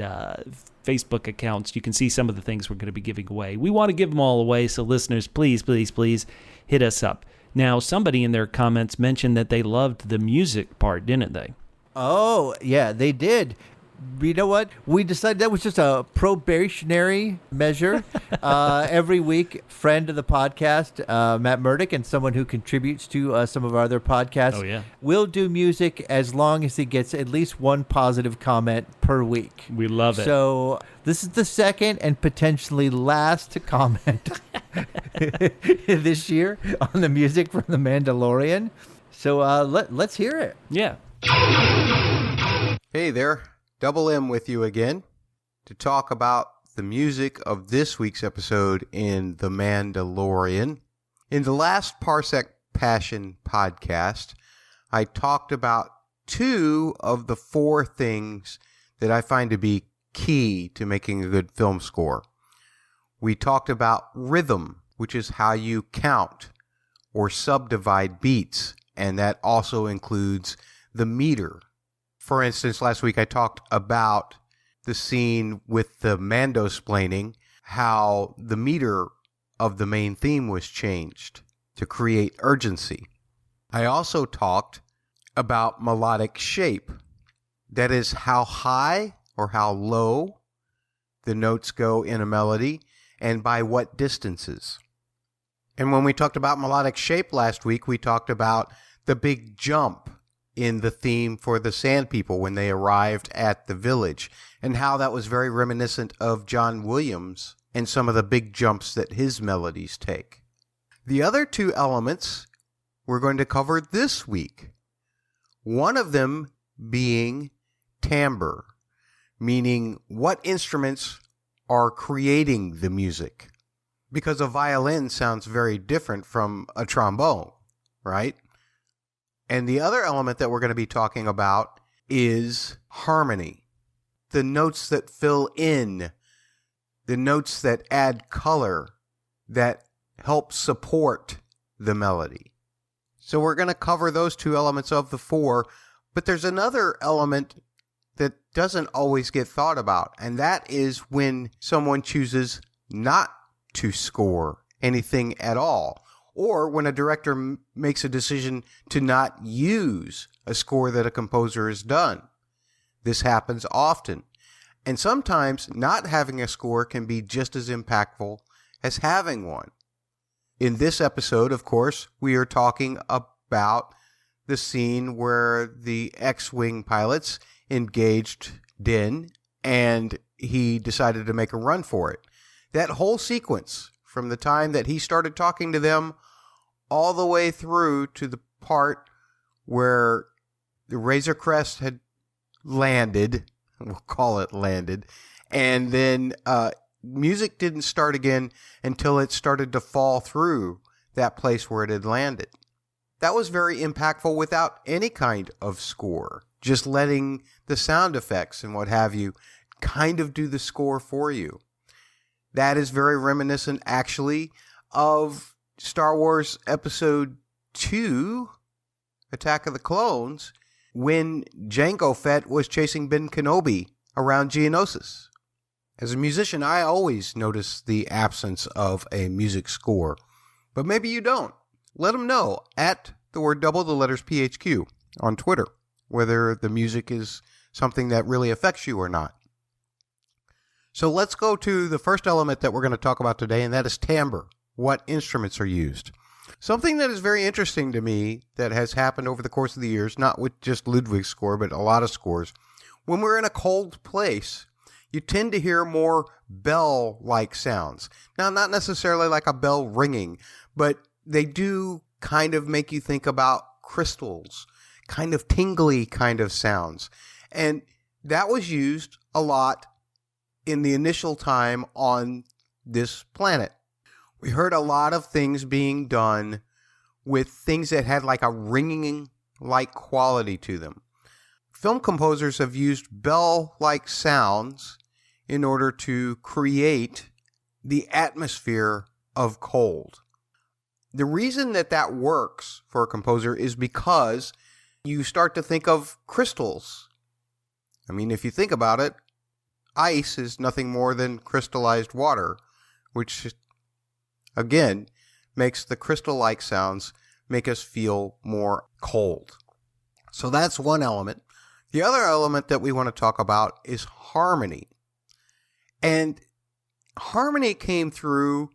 A: Facebook accounts. You can see some of the things we're going to be giving away. We want to give them all away, so listeners, please, please, please hit us up. Now, somebody in their comments mentioned that they loved the music part, didn't they?
B: Oh, yeah, they did. You know what? We decided that was just a probationary measure. Every week, friend of the podcast, Matt Murdick, and someone who contributes to some of our other podcasts, will do music as long as he gets at least one positive comment per week.
A: We love it.
B: So this is the second and potentially last comment this year on the music from The Mandalorian. So let's hear it.
A: Yeah.
C: Hey there. Double M with you again to talk about the music of this week's episode in The Mandalorian. In the last Parsec Passion podcast, I talked about 2 of the 4 things that I find to be key to making a good film score. We talked about rhythm, which is how you count or subdivide beats, and that also includes the meter. For instance, last week I talked about the scene with the Mando-splaining, how the meter of the main theme was changed to create urgency. I also talked about melodic shape. That is how high or how low the notes go in a melody and by what distances. And when we talked about melodic shape last week, we talked about the big jump in the theme for the Sand People when they arrived at the village, and how that was very reminiscent of John Williams and some of the big jumps that his melodies take. The other 2 elements we're going to cover this week. One of them being timbre, meaning what instruments are creating the music. Because a violin sounds very different from a trombone, right? And the other element that we're going to be talking about is harmony. The notes that fill in, the notes that add color, that help support the melody. So we're going to cover those 2 elements of the 4, but there's another element that doesn't always get thought about, and that is when someone chooses not to score anything at all, or when a director makes a decision to not use a score that a composer has done. This happens often. And sometimes not having a score can be just as impactful as having one. In this episode, of course, we are talking about the scene where the X-Wing pilots engaged Din and he decided to make a run for it. That whole sequence, from the time that he started talking to them all the way through to the part where the Razor Crest had landed, we'll call it landed, and then music didn't start again until it started to fall through that place where it had landed. That was very impactful without any kind of score, just letting the sound effects and what have you kind of do the score for you. That is very reminiscent, actually, of Star Wars Episode 2, Attack of the Clones, when Jango Fett was chasing Ben Kenobi around Geonosis. As a musician, I always notice the absence of a music score, but maybe you don't. Let them know at the word double the letters PHQ on Twitter, whether the music is something that really affects you or not. So let's go to the first element that we're going to talk about today, and that is timbre. What instruments are used? Something that is very interesting to me that has happened over the course of the years, not with just Ludwig's score, but a lot of scores. When we're in a cold place, you tend to hear more bell-like sounds. Now, not necessarily like a bell ringing, but they do kind of make you think about crystals, kind of tingly kind of sounds. And that was used a lot in the initial time on this planet. We heard a lot of things being done with things that had like a ringing-like quality to them. Film composers have used bell-like sounds in order to create the atmosphere of cold. The reason that that works for a composer is because you start to think of crystals. I mean, if you think about it, ice is nothing more than crystallized water, which, again, makes the crystal-like sounds make us feel more cold. So that's one element. The other element that we want to talk about is harmony. And harmony came through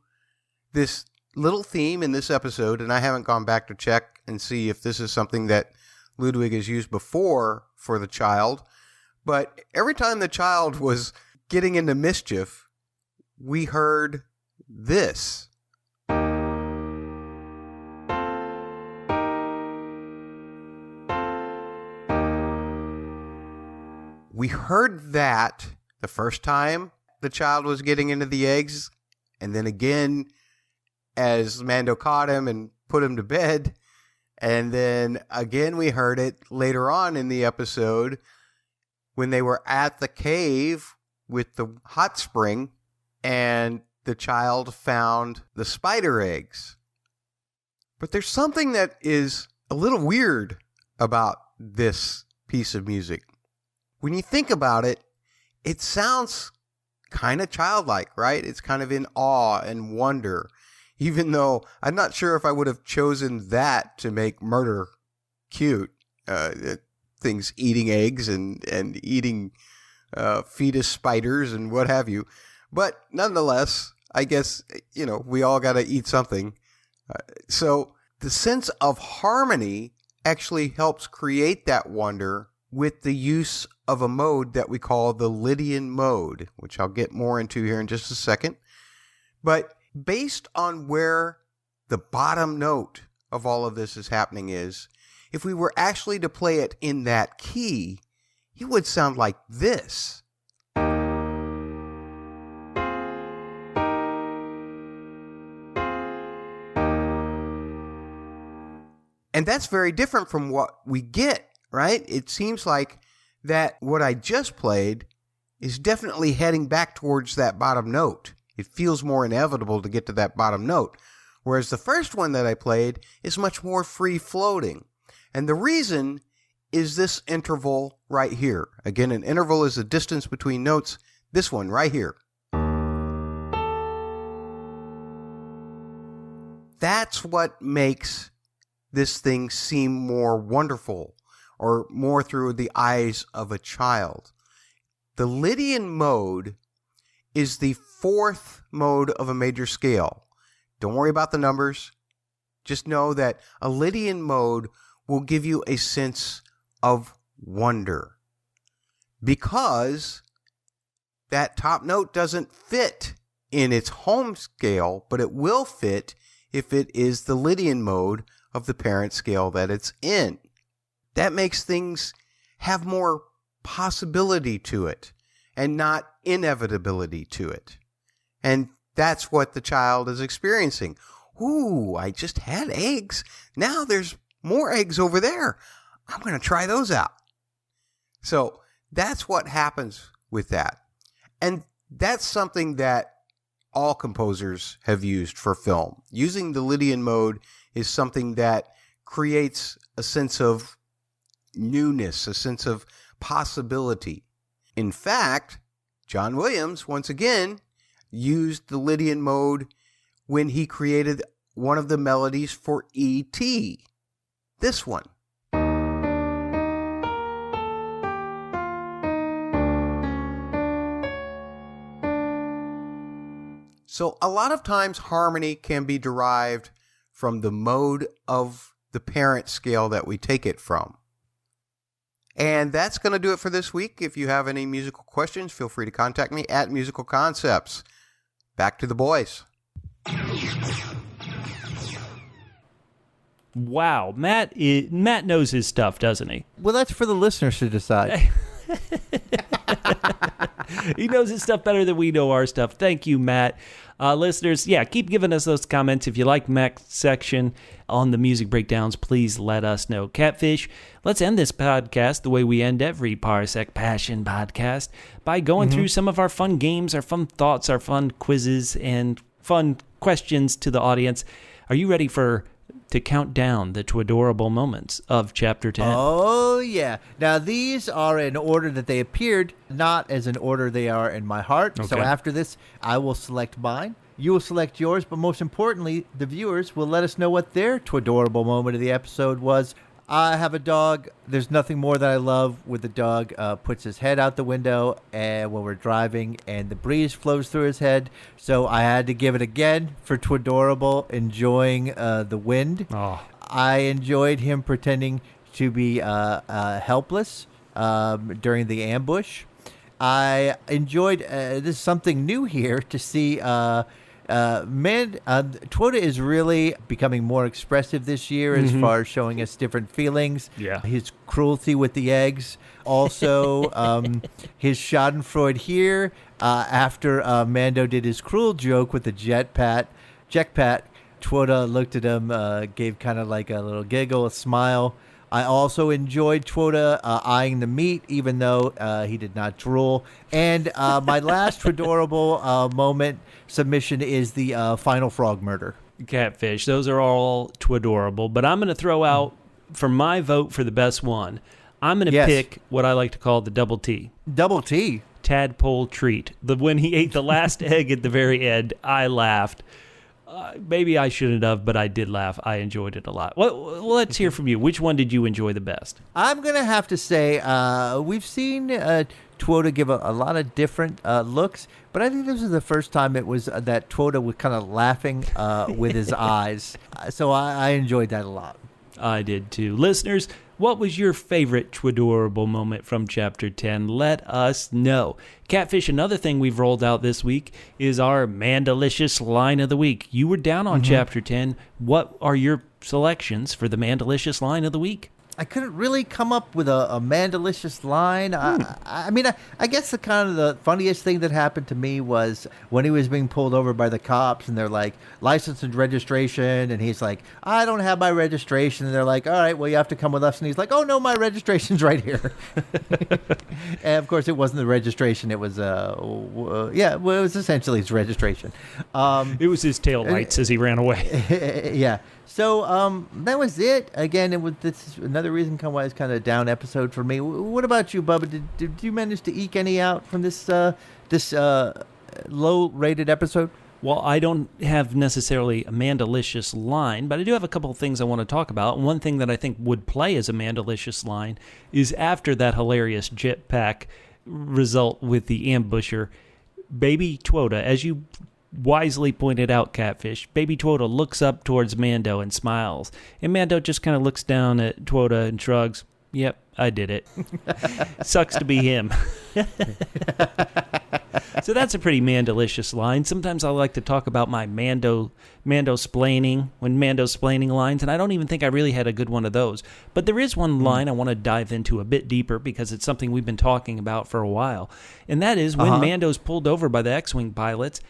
C: this little theme in this episode, and I haven't gone back to check and see if this is something that Ludwig has used before for the child. But every time the child was getting into mischief, we heard this. We heard that the first time the child was getting into the eggs, and then again as Mando caught him and put him to bed, and then again we heard it later on in the episode when they were at the cave with the hot spring and the child found the spider eggs. But there's something that is a little weird about this piece of music. When you think about it, it sounds kind of childlike, right? It's kind of in awe and wonder, even though I'm not sure if I would have chosen that to make murder cute. Things eating eggs and eating fetus spiders and what have you. But nonetheless, I guess, we all got to eat something. So the sense of harmony actually helps create that wonder with the use of a mode that we call the Lydian mode, which I'll get more into here in just a second. But based on where the bottom note of all of this is happening is, if we were actually to play it in that key, it would sound like this. And that's very different from what we get, right? It seems like that what I just played is definitely heading back towards that bottom note. It feels more inevitable to get to that bottom note. Whereas the first one that I played is much more free-floating. And the reason is this interval right here. Again, an interval is the distance between notes. This one right here. that's what makes this thing seem more wonderful, or more through the eyes of a child. The Lydian mode is the fourth mode of a major scale. Don't worry about the numbers. Just know that a Lydian mode will give you a sense of wonder, because that top note doesn't fit in its home scale, but it will fit if it is the Lydian mode of the parent scale that it's in. That makes things have more possibility to it and not inevitability to it. And that's what the child is experiencing. Ooh, I just had eggs. Now there's more eggs over there. I'm going to try those out. So that's what happens with that. And that's something that all composers have used for film. Using the Lydian mode is something that creates a sense of newness, a sense of possibility. In fact, John Williams, once again, used the Lydian mode when he created one of the melodies for E.T., this one. So a lot of times harmony can be derived from the mode of the parent scale that we take it from. And that's going to do it for this week. If you have any musical questions, feel free to contact me at Musical Concepts. Back to the boys.
A: Wow, Matt knows his stuff, doesn't he?
B: Well, that's for the listeners to decide.
A: He knows his stuff better than we know our stuff. Thank you, Matt. Listeners, keep giving us those comments. If you like Matt's section on the music breakdowns, please let us know. Catfish, let's end this podcast the way we end every Parsec Passion podcast, by going through some of our fun games, our fun thoughts, our fun quizzes, and fun questions to the audience. Are you ready to count down the adorable moments of Chapter 10?
B: Oh, yeah. Now, these are in order that they appeared, not as an order they are in my heart. Okay. So after this, I will select mine. You will select yours, but most importantly, the viewers will let us know what their adorable moment of the episode was. I have a dog. There's nothing more that I love when the dog puts his head out the window and when we're driving and the breeze flows through his head. So I had to give it again for adorable, enjoying the wind.
A: Oh.
B: I enjoyed him pretending to be helpless during the ambush. I enjoyed, this is something new here, to see Twota is really becoming more expressive this year as far as showing us different feelings.
A: Yeah.
B: His cruelty with the eggs. Also, his schadenfreude here after Mando did his cruel joke with the jetpack. Twota looked at him, gave kind of like a little giggle, a smile. I also enjoyed Twota eyeing the meat, even though he did not drool. And my last adorable moment submission is the final frog murder.
A: Catfish, those are all adorable. But I'm going to throw out, for my vote for the best one, I'm going to pick what I like to call the double T.
B: Double T?
A: Tadpole treat. When he ate the last egg at the very end, I laughed. Maybe I shouldn't have, but I did laugh. I enjoyed it a lot. Well, let's hear from you. Which one did you enjoy the best?
B: I'm going to have to say we've seen Twota give a lot of different looks, but I think this is the first time it was that Twota was kind of laughing with his eyes. So I enjoyed that a lot.
A: I did too. Listeners, what was your favorite adorable moment from Chapter 10? Let us know. Catfish, another thing we've rolled out this week is our Mandalicious line of the week. You were down on Chapter 10. What are your selections for the Mandalicious line of the week?
B: I couldn't really come up with a Mandalicious line. I mean, I guess the funniest thing that happened to me was when he was being pulled over by the cops, and they're like, license and registration, and he's like, I don't have my registration, and they're like, all right, well, you have to come with us, and he's like, oh, no, my registration's right here. And, of course, it wasn't the registration. It was, it was essentially his registration.
A: It was his taillights as he ran away.
B: Yeah. So that was it. Again, this is another reason why it's kind of a down episode for me. What about you, Bubba? Did you manage to eke any out from this low-rated episode?
A: Well, I don't have necessarily a Mandalicious line, but I do have a couple of things I want to talk about. One thing that I think would play as a Mandalicious line is after that hilarious jetpack result with the ambusher, Baby Twota, as you wisely pointed out, Catfish, Baby Twota looks up towards Mando and smiles. And Mando just kind of looks down at Twota and shrugs. Yep, I did it. Sucks to be him. So that's a pretty Mandalicious line. Sometimes I like to talk about my Mando-splaining, when Mando-splaining lines, and I don't even think I really had a good one of those. But there is one line I want to dive into a bit deeper because it's something we've been talking about for a while. And that is when Mando's pulled over by the X-Wing pilots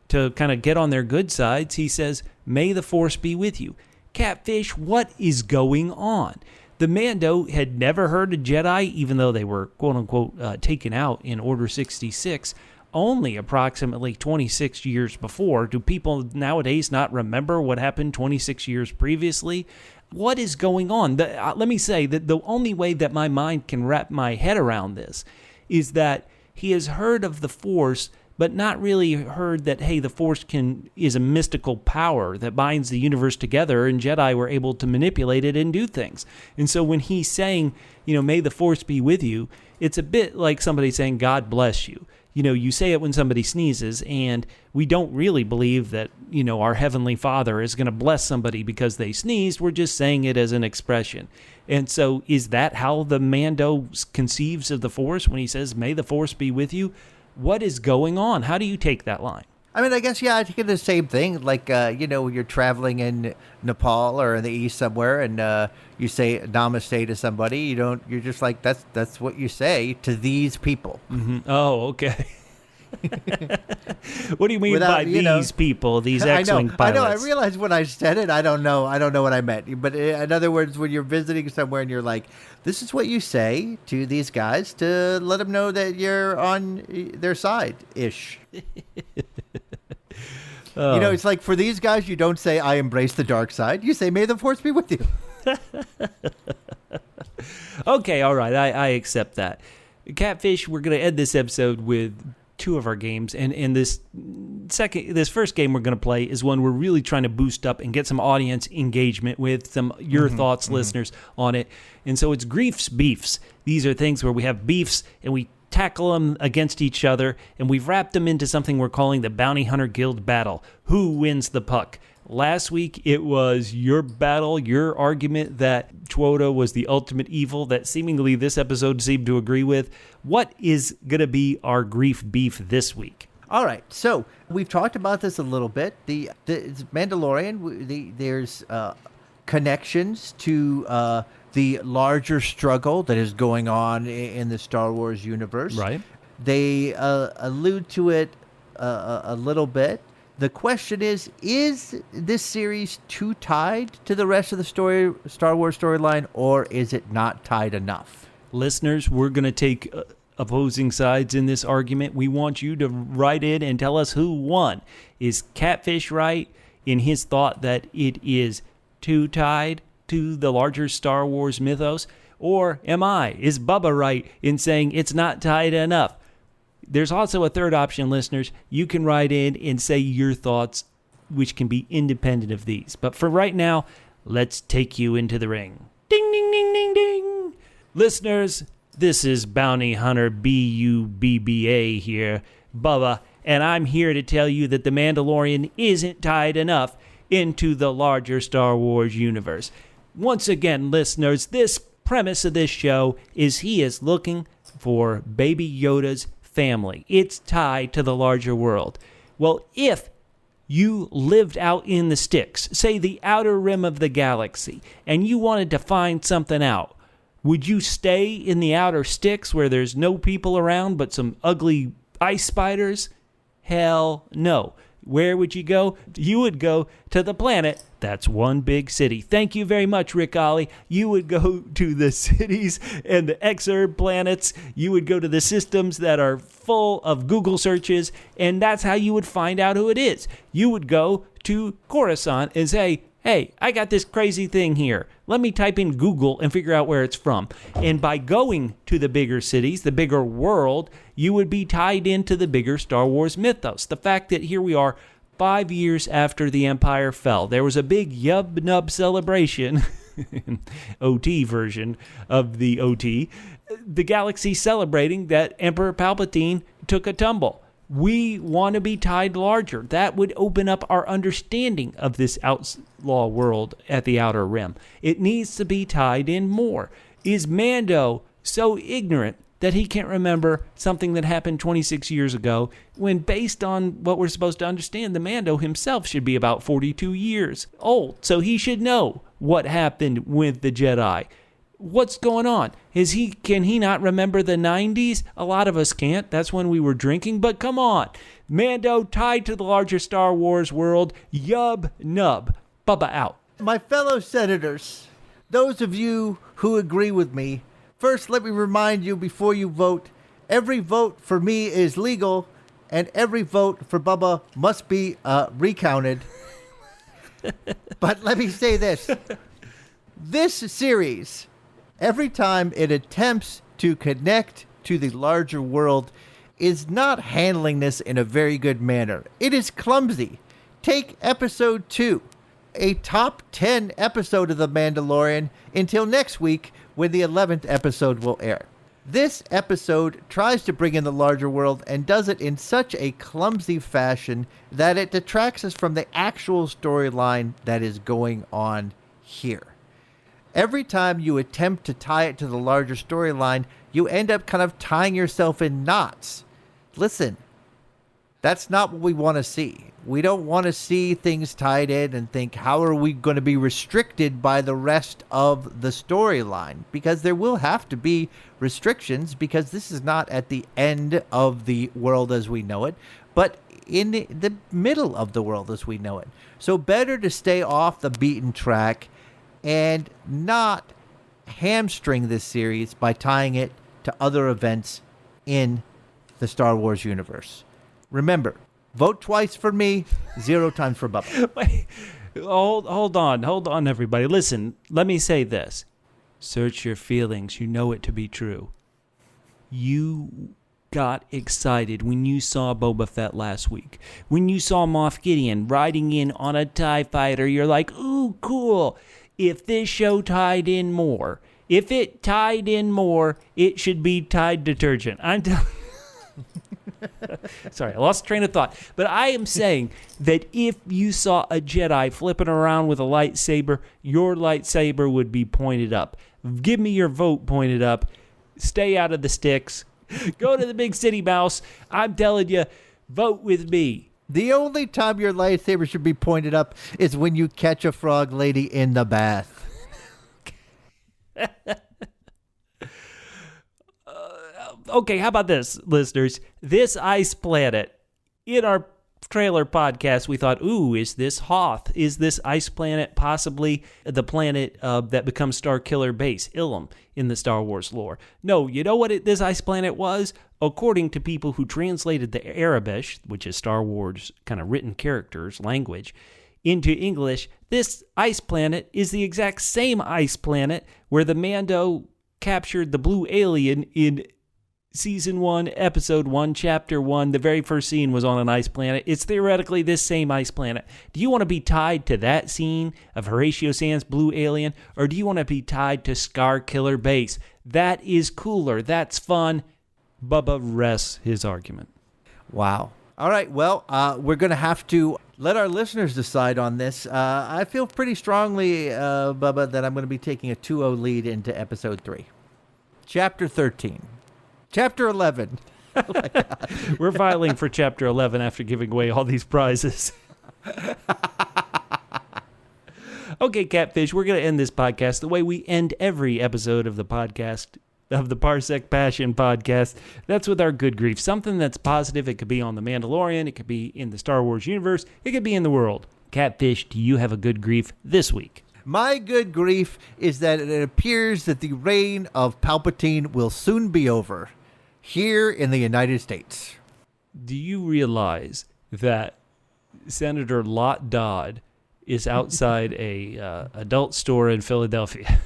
A: to kind of get on their good sides, he says, "May the Force be with you." Catfish, what is going on? The Mando had never heard a Jedi, even though they were, quote-unquote, taken out in Order 66, only approximately 26 years before. Do people nowadays not remember what happened 26 years previously? What is going on? Let me say that the only way that my mind can wrap my head around this is that he has heard of the Force, but not really heard that, hey, the Force is a mystical power that binds the universe together, and Jedi were able to manipulate it and do things. And so when he's saying, may the Force be with you, it's a bit like somebody saying, God bless you. You say it when somebody sneezes, and we don't really believe that, our Heavenly Father is going to bless somebody because they sneezed. We're just saying it as an expression. And so is that how the Mando conceives of the Force when he says, may the Force be with you? What is going on? How do you take that line?
B: I mean, I guess, I think it's the same thing. Like, when you're traveling in Nepal or in the East somewhere and you say namaste to somebody, you're just like, that's what you say to these people.
A: Mm-hmm. Oh, okay. What do you mean by these people, these X-Wing pilots?
B: I know. I realized when I said it, I don't know what I meant. But in other words, when you're visiting somewhere and you're like, this is what you say to these guys to let them know that you're on their side-ish. It's like for these guys, you don't say, I embrace the dark side. You say, may the Force be with you.
A: Okay, all right. I accept that. Catfish, we're going to end this episode with two of our games, and this first game we're going to play is one we're really trying to boost up and get some audience engagement with, some your thoughts, listeners, on it. And so it's Grief's Beefs. These are things where we have beefs and we tackle them against each other, and we've wrapped them into something we're calling the Bounty Hunter Guild Battle. Who wins the puck? Last week, it was your battle, your argument that Twota was the ultimate evil that seemingly this episode seemed to agree with. What is going to be our grief beef this week?
B: All right, so we've talked about this a little bit. The Mandalorian, there's connections to the larger struggle that is going on in the Star Wars universe.
A: Right. They
B: allude to it a little bit. The question is this series too tied to the rest of the Star Wars storyline, or is it not tied enough?
A: Listeners, we're going to take opposing sides in this argument. We want you to write in and tell us who won. Is Catfish right in his thought that it is too tied to the larger Star Wars mythos? Or is Bubba right in saying it's not tied enough? There's also a third option, listeners. You can write in and say your thoughts, which can be independent of these. But for right now, let's take you into the ring. Ding, ding, ding, ding, ding. Listeners, this is Bounty Hunter BUBBA here, Bubba, and I'm here to tell you that the Mandalorian isn't tied enough into the larger Star Wars universe. Once again, listeners, this premise of this show is he is looking for Baby Yoda's family. It's tied to the larger world. Well, if you lived out in the sticks, say the outer rim of the galaxy, and you wanted to find something out, would you stay in the outer sticks where there's no people around but some ugly ice spiders? Hell no. Where would you go? You would go to the planet that's one big city. Thank you very much, Rick Ollie. You would go to the cities and the exurb planets. You would go to the systems that are full of Google searches, and that's how you would find out who it is. You would go to Coruscant and say, hey, I got this crazy thing here. Let me type in Google and figure out where it's from. And by going to the bigger cities, the bigger world, you would be tied into the bigger Star Wars mythos. The fact that here we are 5 years after the Empire fell. There was a big yub-nub celebration, OT version of the OT, the galaxy celebrating that Emperor Palpatine took a tumble. We want to be tied larger. That would open up our understanding of this outlaw world at the Outer Rim. It needs to be tied in more. Is Mando so ignorant that he can't remember something that happened 26 years ago, when based on what we're supposed to understand, the Mando himself should be about 42 years old. So he should know what happened with the Jedi. What's going on? Can he not remember the 90s? A lot of us can't. That's when we were drinking. But come on. Mando tied to the larger Star Wars world. Yub nub. Bubba out.
B: My fellow senators, those of you who agree with me, first, let me remind you before you vote, every vote for me is legal, and every vote for Bubba must be recounted. But let me say this. This series, every time it attempts to connect to the larger world, is not handling this in a very good manner. It is clumsy. Take episode 2, a top 10 episode of The Mandalorian, until next week, when the 11th episode will air. This episode tries to bring in the larger world and does it in such a clumsy fashion that it detracts us from the actual storyline that is going on here. Every time you attempt to tie it to the larger storyline, you end up kind of tying yourself in knots. Listen, that's not what we want to see. We don't want to see things tied in and think, how are we going to be restricted by the rest of the storyline? Because there will have to be restrictions, because this is not at the end of the world as we know it, but in the middle of the world as we know it. So better to stay off the beaten track and not hamstring this series by tying it to other events in the Star Wars universe. Remember, vote twice for me, 0 times for Bubba.
A: Wait, hold on, everybody. Listen, let me say this. Search your feelings. You know it to be true. You got excited when you saw Boba Fett last week. When you saw Moff Gideon riding in on a TIE fighter, you're like, ooh, cool. If this show tied in more, it should be Tide detergent. I'm telling Sorry, I lost train of thought. But I am saying that if you saw a Jedi flipping around with a lightsaber, your lightsaber would be pointed up. Give me your vote pointed up. Stay out of the sticks. Go to the big city mouse. I'm telling you, vote with me.
B: The only time your lightsaber should be pointed up is when you catch a frog lady in the bath.
A: Okay, how about this, listeners? This ice planet, in our trailer podcast, we thought, ooh, is this Hoth? Is this ice planet possibly the planet that becomes Starkiller Base, Ilum, in the Star Wars lore? No, you know what this ice planet was? According to people who translated the Arabish, which is Star Wars kind of written characters, language, into English, this ice planet is the exact same ice planet where the Mando captured the blue alien in Season 1, Episode 1, Chapter 1, the very first scene was on an ice planet. It's theoretically this same ice planet. Do you want to be tied to that scene of Horatio Sands' blue alien, or do you want to be tied to Starkiller Base? That is cooler. That's fun. Bubba rests his argument.
B: Wow. All right, well, we're going to have to let our listeners decide on this. I feel pretty strongly, Bubba, that I'm going to be taking a 2-0 lead into Episode 3. Chapter 13. Chapter 11. Oh my God.
A: We're filing for Chapter 11 after giving away all these prizes. Okay, Catfish, we're going to end this podcast the way we end every episode of the podcast, of the Parsec Passion podcast. That's with our good grief. Something that's positive. It could be on The Mandalorian. It could be in the Star Wars universe. It could be in the world. Catfish, do you have a good grief this week?
B: My good grief is that it appears that the reign of Palpatine will soon be over here in the United States.
A: Do you realize that Senator Lot Dodd is outside a adult store in Philadelphia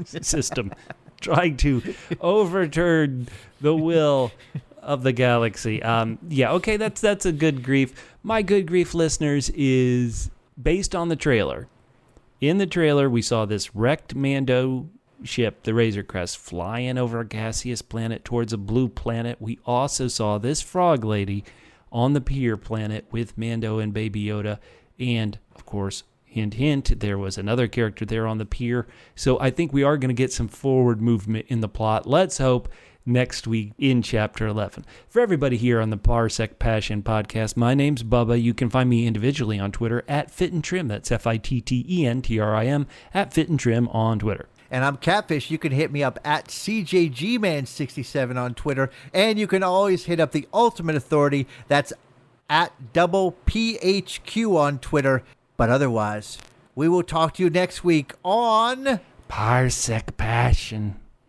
A: system trying to overturn the will of the galaxy. Yeah, okay, that's a good grief. My good grief, listeners, is based on the trailer. In the trailer, we saw this wrecked Mando ship, the Razor Crest, flying over a gaseous planet towards a blue planet. We also saw this frog lady on the pier planet with Mando and Baby Yoda. And, of course, hint, hint, there was another character there on the pier. So I think we are going to get some forward movement in the plot. Let's hope next week in Chapter 11. For everybody here on the Parsec Passion Podcast, my name's Bubba. You can find me individually on Twitter at FitandTrim. That's FITTENTRIM, at FitandTrim on Twitter.
B: And I'm Catfish. You can hit me up at CJGman67 on Twitter. And you can always hit up the Ultimate Authority. That's at double PHQ on Twitter. But otherwise, we will talk to you next week on
A: Parsec Passion.